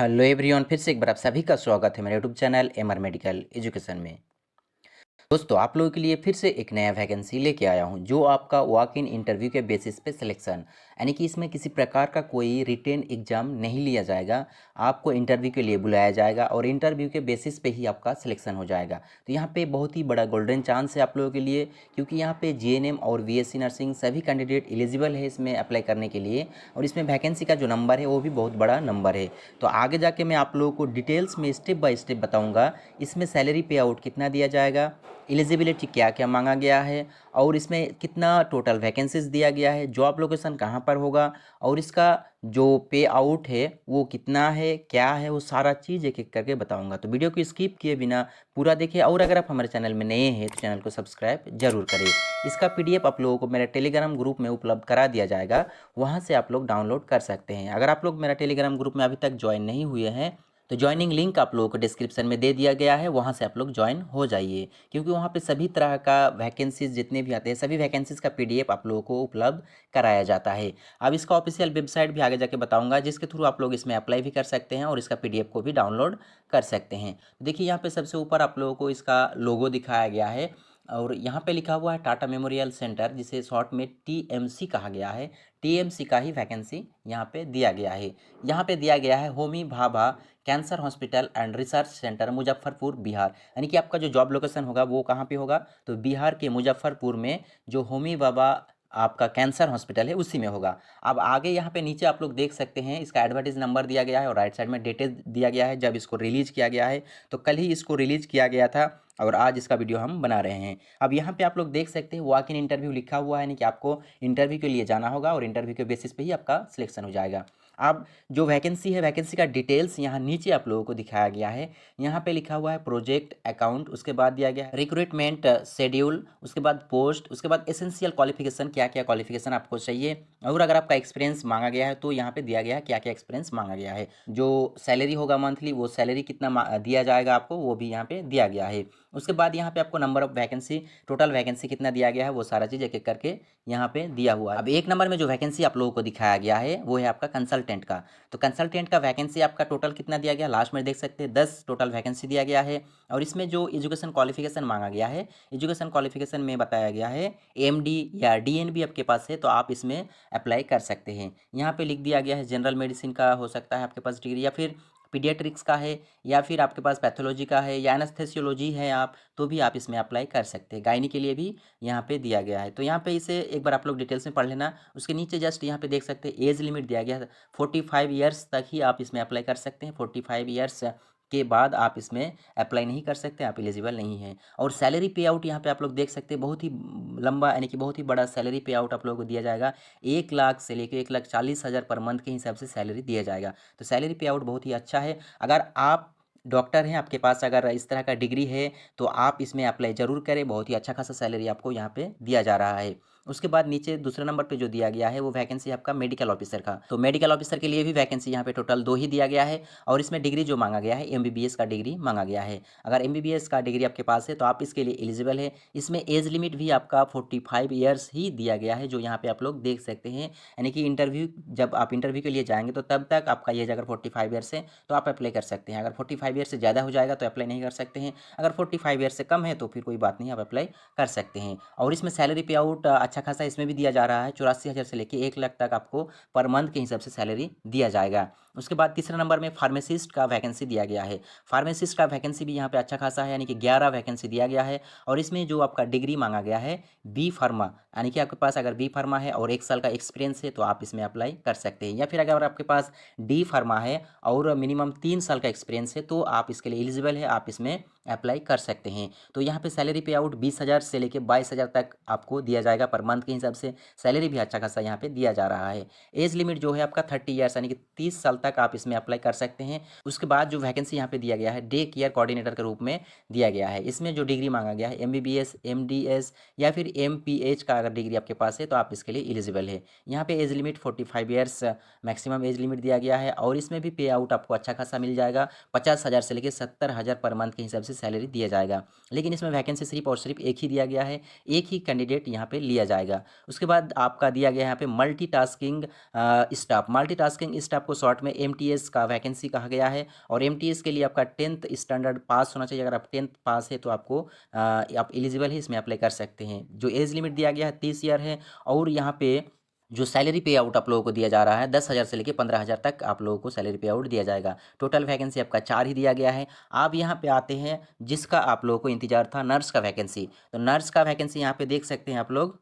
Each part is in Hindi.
हेलो एवरीवन, फिर से एक बार आप सभी का स्वागत है मेरे YouTube channel MR medical education में। दोस्तों, आप लोगों के लिए फिर से एक नया वैकेंसी लेके आया हूं जो आपका वॉक इन इंटरव्यू के बेसिस पे सिलेक्शन, यानी कि इसमें किसी प्रकार का कोई रिटेन एग्जाम नहीं लिया जाएगा। आपको इंटरव्यू के लिए बुलाया जाएगा और इंटरव्यू के बेसिस पे ही आपका सिलेक्शन हो जाएगा। तो यहाँ पे बहुत ही बड़ा गोल्डन चांस है आप लोगों के लिए, क्योंकि यहाँ पे जीएनएम और बीएससी नर्सिंग सभी कैंडिडेट एलिजिबल है इसमें अप्लाई करने के लिए। और इसमें वैकेंसी का जो नंबर है वो भी बहुत बड़ा नंबर है। तो आगे जाके मैं आप लोगों को डिटेल्स में स्टेप बाय स्टेप बताऊँगा इसमें सैलरी पे आउट कितना दिया जाएगा, एलिजिबिलिटी क्या क्या मांगा गया है, और इसमें कितना टोटल वैकेंसीज दिया गया है, जॉब लोकेशन कहाँ पर होगा, और इसका जो पे आउट है वो कितना है, क्या है, वो सारा चीज़ एक एक करके बताऊंगा। तो वीडियो को स्किप किए बिना पूरा देखें, और अगर आप हमारे चैनल में नए हैं तो चैनल को सब्सक्राइब जरूर करें। इसका पीडीएफ आप लोगों को मेरे टेलीग्राम ग्रुप में उपलब्ध करा दिया जाएगा, वहाँ से आप लोग डाउनलोड कर सकते हैं। अगर आप लोग मेरा टेलीग्राम ग्रुप में अभी तक ज्वाइन नहीं हुए हैं तो ज्वाइनिंग लिंक आप लोगों को डिस्क्रिप्शन में दे दिया गया है, वहाँ से आप लोग ज्वाइन हो जाइए, क्योंकि वहाँ पे सभी तरह का वैकेंसीज जितने भी आते हैं सभी वैकेंसीज का पीडीएफ आप लोगों को उपलब्ध कराया जाता है। अब इसका ऑफिशियल वेबसाइट भी आगे जाके बताऊंगा, जिसके थ्रू आप लोग इसमें अप्लाई भी कर सकते हैं और इसका पीडीएफ को भी डाउनलोड कर सकते हैं। देखिए, यहाँ पे सबसे ऊपर आप लोगों को इसका लोगो दिखाया गया है और यहाँ पे लिखा हुआ है टाटा मेमोरियल सेंटर, जिसे शॉर्ट में टीएमसी कहा गया है। टीएमसी का ही वैकेंसी यहाँ पे दिया गया है। यहाँ पे दिया गया है Homi Bhabha cancer hospital and research centre, Muzaffarpur, Bihar. यानी कि आपका जो जॉब लोकेशन होगा वो कहाँ पे होगा, तो बिहार के मुजफ्फरपुर में जो होमी बाबा आपका कैंसर हॉस्पिटल है उसी में होगा। अब आगे यहाँ पे नीचे आप लोग देख सकते हैं इसका एडवर्टाइज नंबर दिया गया है और राइट साइड में डिटेल दिया गया है जब इसको रिलीज किया गया है। तो कल ही इसको रिलीज किया गया था और आज इसका वीडियो हम बना रहे हैं। अब यहाँ पे आप लोग देख सकते हैं वॉक इन इंटरव्यू लिखा हुआ है, यानी कि आपको इंटरव्यू के लिए जाना होगा और इंटरव्यू के बेसिस पे ही आपका सिलेक्शन हो जाएगा। अब जो वैकेंसी है, वैकेंसी का डिटेल्स यहाँ नीचे आप लोगों को दिखाया गया है। यहाँ पे लिखा हुआ है प्रोजेक्ट अकाउंट, उसके बाद दिया गया है रिक्रूटमेंट शेड्यूल, उसके बाद पोस्ट, उसके बाद एसेंशियल क्वालिफिकेशन, क्या क्या क्वालिफिकेशन आपको चाहिए, और अगर आपका एक्सपीरियंस मांगा गया है तो यहाँ पे दिया गया है क्या क्या एक्सपीरियंस मांगा गया है। जो सैलरी होगा मंथली, वो सैलरी कितना दिया जाएगा आपको, वो भी यहाँ पे दिया गया है। उसके बाद यहाँ पे आपको number of vacancy, total vacancy कितना दिया गया है, वो सारा चीज़ एक एक करके यहाँ पे दिया हुआ है। अब एक नंबर में जो वैकेंसी आप लोगों को दिखाया गया है वो है आपका कंसल्टेंट का। तो कंसल्टेंट का वैकेंसी आपका टोटल कितना दिया गया, लास्ट में देख सकते हैं 10 टोटल वैकेंसी दिया गया है। और इसमें जो एजुकेशन क्वालिफिकेशन मांगा गया है, एजुकेशन क्वालिफिकेशन में बताया गया है एमडी या डीएनबी आपके पास है तो आप इसमें अप्लाई कर सकते हैं। यहाँ पे लिख दिया गया है जनरल मेडिसिन का हो सकता है आपके पास डिग्री, या फिर पीडियाट्रिक्स का है, या फिर आपके पास पैथोलॉजी का है, या एनेस्थेसियोलॉजी है आप, तो भी आप इसमें अप्लाई कर सकते हैं। गायनी के लिए भी यहाँ पे दिया गया है। तो यहाँ पे इसे एक बार आप लोग डिटेल्स में पढ़ लेना। उसके नीचे जस्ट यहाँ पे देख सकते हैं एज लिमिट दिया गया है, 45 ईयर्स तक ही आप इसमें अप्लाई कर सकते हैं। 45 ईयर्स के बाद आप इसमें अप्लाई नहीं कर सकते, आप एलिजिबल नहीं हैं। और सैलरी पे आउट यहाँ पे आप लोग देख सकते हैं, बहुत ही लंबा यानी कि बहुत ही बड़ा सैलरी पे आउट आप लोगों को दिया जाएगा। 1 लाख से लेकर 1,40,000 पर मंथ के हिसाब से सैलरी दिया जाएगा। तो सैलरी पे आउट बहुत ही अच्छा है। अगर आप डॉक्टर हैं, आपके पास अगर इस तरह का डिग्री है तो आप इसमें अप्लाई ज़रूर करें, बहुत ही अच्छा खासा सैलरी आपको यहाँ पे दिया जा रहा है। उसके बाद नीचे दूसरे नंबर पे जो दिया गया है वो वैकेंसी आपका मेडिकल ऑफिसर का। तो मेडिकल ऑफिसर के लिए भी वैकेंसी यहाँ पे टोटल 2 ही दिया गया है, और इसमें डिग्री जो मांगा गया है एमबीबीएस का डिग्री मांगा गया है। अगर एमबीबीएस का डिग्री आपके पास है तो आप इसके लिए एलिजिबल है। इसमें एज लिमिट भी आपका 45 ईयर्स ही दिया गया है, जो यहाँ पे आप लोग देख सकते हैं। यानी कि इंटरव्यू, जब आप इंटरव्यू के लिए जाएंगे तो तब तक आपका एज अगर 45 ईयर्स है तो आप अप्लाई कर सकते हैं। अगर 45 ईयर से ज़्यादा हो जाएगा तो अप्लाई नहीं कर सकते हैं। अगर 45 ईयर से कम है तो फिर कोई बात नहीं, आप अप्लाई कर सकते हैं। और इसमें सैलरी पे आउट अच्छा खासा इसमें भी दिया जा रहा है, 84,000 से लेकर 1 लाख तक आपको पर मंथ के हिसाब से सैलरी दिया जाएगा। उसके बाद तीसरे नंबर में फार्मासिस्ट का वैकेंसी दिया गया है। फार्मासिस्ट का वैकेंसी भी यहाँ पे अच्छा खासा है, यानी कि 11 वैकेंसी दिया गया है। और इसमें जो आपका डिग्री मांगा गया है बी फार्मा, यानी कि आपके पास अगर बी फार्मा है और 1 साल का एक्सपीरियंस है तो आप इसमें अप्लाई कर सकते हैं। या फिर अगर आपके पास डी फार्मा है और मिनिमम 3 साल का एक्सपीरियंस है तो आप इसके लिए एलिजिबल है, आप इसमें अप्लाई कर सकते हैं। तो यहाँ पे सैलरी पे आउट 20,000 से लेकर 22,000 तक आपको दिया जाएगा पर मंथ के हिसाब से। सैलरी भी अच्छा खासा यहाँ पे दिया जा रहा है। एज लिमिट जो है आपका 30 ईयर्स, यानी कि 30 साल तक आप इसमें अप्लाई कर सकते हैं। उसके बाद जो वैकेंसी यहाँ पे दिया गया है डे केयर कोऑर्डिनेटर के रूप में दिया गया है। इसमें जो डिग्री मांगा गया है एमबीबीएस, एमडीएस या फिर एमपीएच का अगर डिग्री आपके पास है तो आप इसके लिए एलिजिबल है। यहाँ पे age limit 45 years maximum age limit दिया गया है, और इसमें भी पे आउट आपको अच्छा खासा मिल जाएगा। 50,000 से लेकर 70,000 पर मंथ के हिसाब से सैलरी दिया जाएगा। लेकिन इसमें वैकेंसी सिर्फ और सिर्फ एक ही दिया गया है, एक ही कैंडिडेट यहाँ पे लिया जाएगा। उसके बाद आपका दिया गया है यहाँ पे मल्टीटास्किंग स्टाफ। मल्टीटास्किंग स्टाफ को शॉर्ट में में एमटीएस का वैकेंसी कहा गया है और एमटीएस के लिए आपका 10th स्टैंडर्ड पास होना चाहिए। अगर आप 10th पास है तो आपको आप एलिजिबल है, इसमें अप्लाई कर सकते हैं। जो एज लिमिट दिया गया है 30 ईयर है और यहाँ पे जो सैलरी पे आउट आप लोगों को दिया जा रहा है 10,000 से लेकर 15,000 तक आप लोगों को सैलरी पे आउट दिया जाएगा। टोटल वैकेंसी आपका 4 ही दिया गया है। आप यहाँ पे आते हैं जिसका आप लोगों को इंतजार था, नर्स का वैकेंसी। तो नर्स का वैकेंसी यहाँ पे देख सकते हैं आप लोग।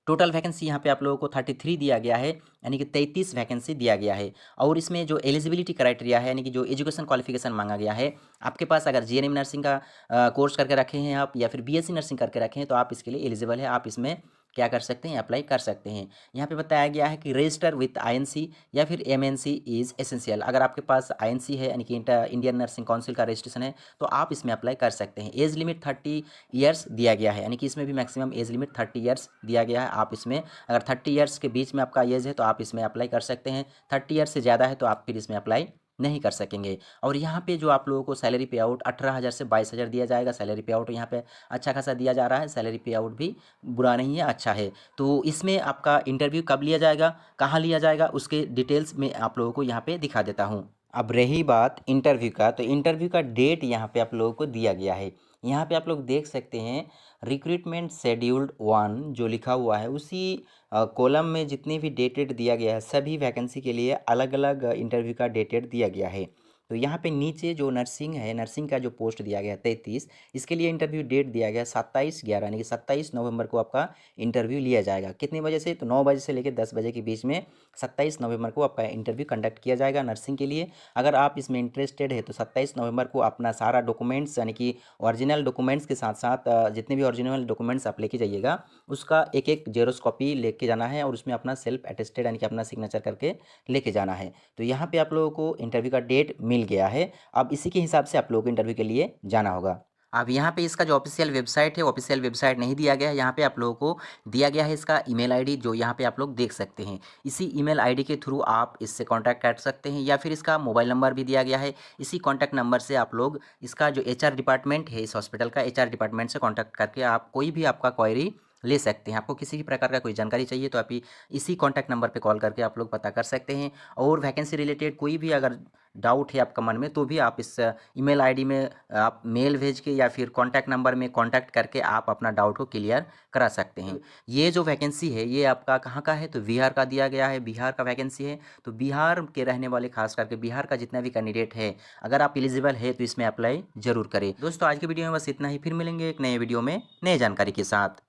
टोटल वैकेंसी यहाँ पे आप लोगों को 33 दिया गया है, यानी कि 33 वैकेंसी दिया गया है। और इसमें जो एलिजिबिलिटी क्राइटेरिया है, यानी कि जो एजुकेशन क्वालिफिकेशन मांगा गया है, आपके पास अगर जीएनएम नर्सिंग का कोर्स करके रखे हैं आप या फिर बीएससी नर्सिंग करके रखे हैं तो आप इसके लिए एलिजिबल है। आप इसमें क्या कर सकते हैं, अप्लाई कर सकते हैं। यहाँ पे बताया गया है कि रजिस्टर विथ आईएनसी या फिर एमएनसी इज़ एसेंशियल। अगर आपके पास आईएनसी है, यानी कि इंडियन नर्सिंग काउंसिल का रजिस्ट्रेशन है, तो आप इसमें अप्लाई कर सकते हैं। एज लिमिट 30 ईयर्स दिया गया है, यानी कि इसमें भी मैक्सिमम एज लिमिट 30 ईयर्स दिया गया है। आप इसमें अगर 30 ईयर्स के बीच में आपका एज है तो आप इसमें अप्लाई कर सकते हैं। 30 ईयर्स से ज़्यादा है तो आप फिर इसमें अप्लाई नहीं कर सकेंगे। और यहाँ पे जो आप लोगों को सैलरी पे आउट 18,000 से 22,000 दिया जाएगा। सैलरी पे आउट यहाँ पे अच्छा खासा दिया जा रहा है। सैलरी पे आउट भी बुरा नहीं है, अच्छा है। तो इसमें आपका इंटरव्यू कब लिया जाएगा, कहाँ लिया जाएगा, उसके डिटेल्स में आप लोगों को यहाँ पे दिखा देता हूँ। अब रही बात इंटरव्यू का, तो इंटरव्यू का डेट यहाँ पे आप लोगों को दिया गया है। यहाँ पे आप लोग देख सकते हैं रिक्रूटमेंट शेड्यूल्ड 1 जो लिखा हुआ है, उसी कॉलम में जितनी भी डेटेड दिया गया है सभी वैकेंसी के लिए अलग अलग इंटरव्यू का डेटेड दिया गया है। तो यहाँ पे नीचे जो नर्सिंग है, नर्सिंग का जो पोस्ट दिया गया है 33, इसके लिए इंटरव्यू डेट दिया गया है 27/11, यानी कि 27 नवंबर को आपका इंटरव्यू लिया जाएगा। कितने बजे से, तो 9 बजे से लेकर 10 बजे के बीच में 27 नवंबर को आपका इंटरव्यू कंडक्ट किया जाएगा नर्सिंग के लिए। अगर आप इसमें इंटरेस्टेड है तो 27 नवंबर को अपना सारा डॉक्यूमेंट्स, यानी कि ओरिजिनल डॉक्यूमेंट्स के साथ साथ जितने भी ओरिजिनल डॉक्यूमेंट्स आप लेके जाइएगा उसका एक एक जेरोस कॉपी लेके जाना है और उसमें अपना सेल्फ अटेस्टेड यानी कि अपना सिग्नेचर करके लेके जाना है। तो यहाँ पे आप लोगों को इंटरव्यू का डेट मिल गया है। अब इसी के हिसाब से आप लोगों को इंटरव्यू के लिए जाना होगा। अब यहाँ पे इसका जो ऑफिशियल वेबसाइट है, ऑफिशियल वेबसाइट नहीं दिया गया है। यहाँ पे आप लोगों को दिया गया है इसका ईमेल आईडी, जो यहाँ पे आप लोग देख सकते हैं। इसी ईमेल आईडी के थ्रू आप इससे कांटेक्ट कर सकते हैं या फिर इसका मोबाइल नंबर भी दिया गया है। इसी कांटेक्ट नंबर से आप लोग इसका जो एचआर डिपार्टमेंट है, इस हॉस्पिटल का एचआर डिपार्टमेंट से कांटेक्ट करके आप कोई भी आपका क्वेरी ले सकते हैं। आपको किसी भी प्रकार का कोई जानकारी चाहिए तो आप इसी कांटेक्ट नंबर पे कॉल करके आप लोग पता कर सकते हैं। और वैकेंसी रिलेटेड कोई भी अगर डाउट है आपका मन में तो भी आप इस ईमेल आईडी में आप मेल भेज के या फिर कांटेक्ट नंबर में कांटेक्ट करके आप अपना डाउट को क्लियर करा सकते हैं। ये जो वैकेंसी है ये आपका कहाँ का है, तो बिहार का दिया गया है। बिहार का वैकेंसी है, तो बिहार के रहने वाले खास करके बिहार का जितना भी कैंडिडेट है, अगर आप एलिजिबल है तो इसमें अप्लाई जरूर करें। दोस्तों आज की वीडियो में बस इतना ही, फिर मिलेंगे एक नए वीडियो में नए जानकारी के साथ।